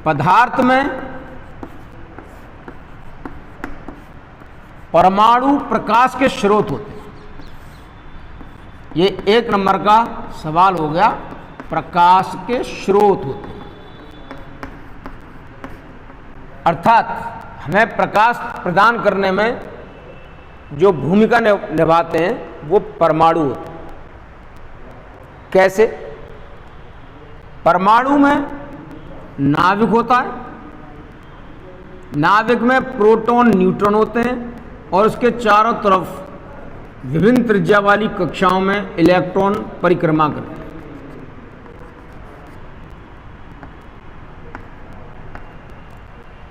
पदार्थ में परमाणु प्रकाश के स्रोत होते हैं। ये 1 नंबर का सवाल हो गया, प्रकाश के स्रोत होते हैं। अर्थात हमें प्रकाश प्रदान करने में जो भूमिका निभाते हैं वो परमाणु होते हैं। कैसे? परमाणु में नाभिक होता है, नाभिक में प्रोटॉन न्यूट्रॉन होते हैं और उसके चारों तरफ विभिन्न त्रिज्या वाली कक्षाओं में इलेक्ट्रॉन परिक्रमा करते हैं।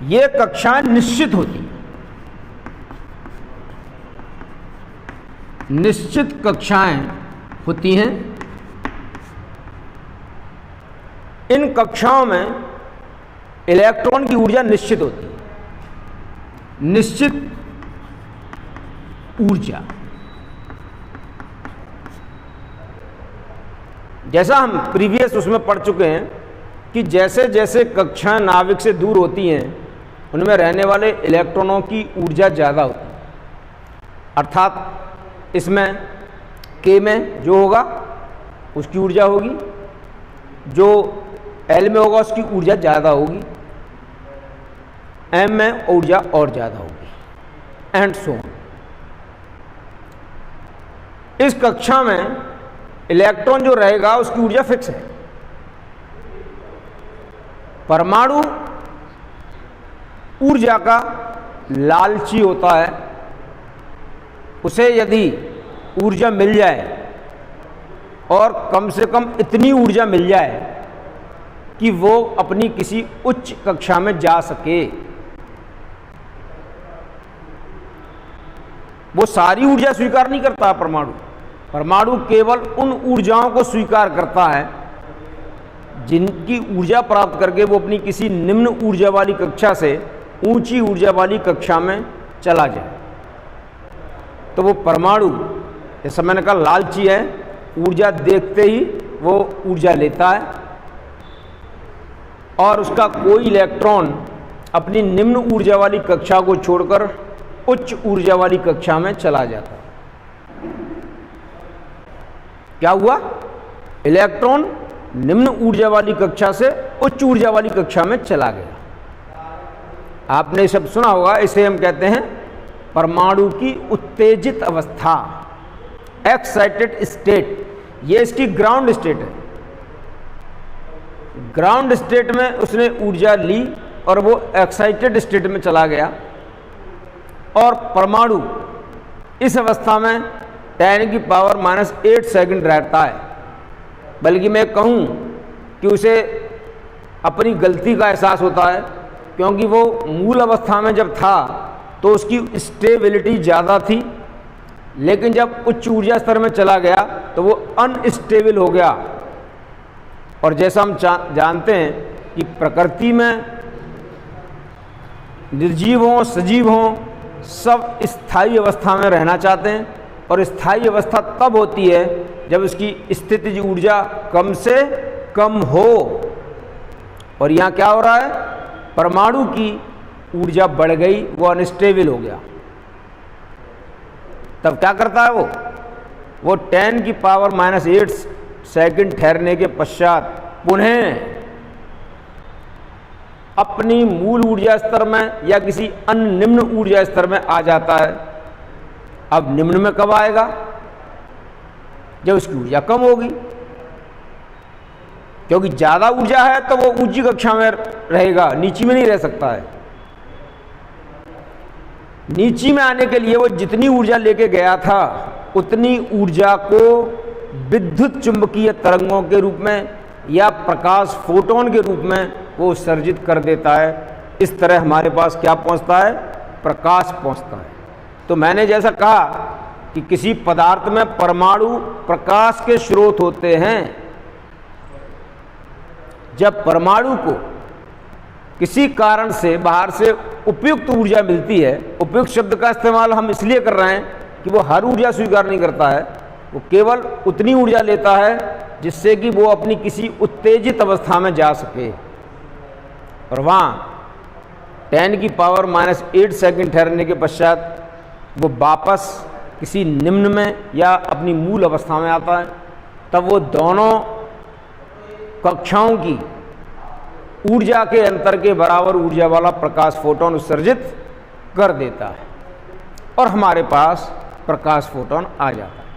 ये कक्षाएं निश्चित होती हैं, निश्चित कक्षाएं होती हैं। इन कक्षाओं में इलेक्ट्रॉन की ऊर्जा निश्चित होती है। निश्चित ऊर्जा, जैसा हम प्रीवियस उसमें पढ़ चुके हैं कि जैसे जैसे कक्षाएं नाभिक से दूर होती हैं उनमें रहने वाले इलेक्ट्रॉनों की ऊर्जा ज़्यादा होती है। अर्थात इसमें K में जो होगा उसकी ऊर्जा होगी, जो L में होगा उसकी ऊर्जा ज़्यादा होगी, M में ऊर्जा और ज़्यादा होगी, एंड सो ऑन। इस कक्षा में इलेक्ट्रॉन जो रहेगा उसकी ऊर्जा फिक्स है। परमाणु ऊर्जा का लालची होता है। उसे यदि ऊर्जा मिल जाए और कम से कम इतनी ऊर्जा मिल जाए कि वो अपनी किसी उच्च कक्षा में जा सके, वो सारी ऊर्जा स्वीकार नहीं करता परमाणु। परमाणु केवल उन ऊर्जाओं को स्वीकार करता है जिनकी ऊर्जा प्राप्त करके वो अपनी किसी निम्न ऊर्जा वाली कक्षा से ऊंची ऊर्जा वाली कक्षा में चला जाए। तो वो परमाणु, जैसा मैंने कहा, लालची है। ऊर्जा देखते ही वो ऊर्जा लेता है और उसका कोई इलेक्ट्रॉन अपनी निम्न ऊर्जा वाली कक्षा को छोड़कर उच्च ऊर्जा वाली कक्षा में चला जाता है। क्या हुआ? इलेक्ट्रॉन निम्न ऊर्जा वाली कक्षा से उच्च ऊर्जा वाली कक्षा में चला गया। आपने सब सुना होगा, इसे हम कहते हैं परमाणु की उत्तेजित अवस्था, एक्साइटेड स्टेट। ये इसकी ग्राउंड स्टेट है। ग्राउंड स्टेट में उसने ऊर्जा ली और वो एक्साइटेड स्टेट में चला गया। और परमाणु इस अवस्था में 10⁻⁻8 सेकंड रहता है। बल्कि मैं कहूँ कि उसे अपनी गलती का एहसास होता है, क्योंकि वो मूल अवस्था में जब था तो उसकी स्टेबिलिटी ज़्यादा थी, लेकिन जब उच्च ऊर्जा स्तर में चला गया तो वो अनस्टेबल हो गया। और जैसा हम जानते हैं कि प्रकृति में निर्जीव हों सजीव हों सब स्थायी अवस्था में रहना चाहते हैं, और स्थायी अवस्था तब होती है जब उसकी स्थितिज ऊर्जा कम से कम हो। और यहाँ क्या हो रहा है? परमाणु की ऊर्जा बढ़ गई, वो अनस्टेबल हो गया। तब क्या करता है वो 10⁻⁻8 सेकंड ठहरने के पश्चात पुनः अपनी मूल ऊर्जा स्तर में या किसी अन्य निम्न ऊर्जा स्तर में आ जाता है। अब निम्न में कब आएगा? जब उसकी ऊर्जा कम होगी, क्योंकि ज़्यादा ऊर्जा है तो वो ऊंची कक्षा में रहेगा, नीची में नहीं रह सकता है। नीची में आने के लिए वो जितनी ऊर्जा लेके गया था उतनी ऊर्जा को विद्युत चुंबकीय तरंगों के रूप में या प्रकाश फोटोन के रूप में वो उत्सर्जित कर देता है। इस तरह हमारे पास क्या पहुंचता है? प्रकाश पहुंचता है। तो मैंने जैसा कहा कि किसी पदार्थ में परमाणु प्रकाश के स्रोत होते हैं। जब परमाणु को किसी कारण से बाहर से उपयुक्त ऊर्जा मिलती है, उपयुक्त शब्द का इस्तेमाल हम इसलिए कर रहे हैं कि वो हर ऊर्जा स्वीकार नहीं करता है, वो केवल उतनी ऊर्जा लेता है जिससे कि वो अपनी किसी उत्तेजित अवस्था में जा सके, और वहाँ 10⁻⁻8 सेकंड ठहरने के पश्चात वो वापस किसी निम्न में या अपनी मूल अवस्था में आता है। तब वो दोनों कक्षाओं की ऊर्जा के अंतर के बराबर ऊर्जा वाला प्रकाश फोटोन उत्सर्जित कर देता है और हमारे पास प्रकाश फोटोन आ जाता है।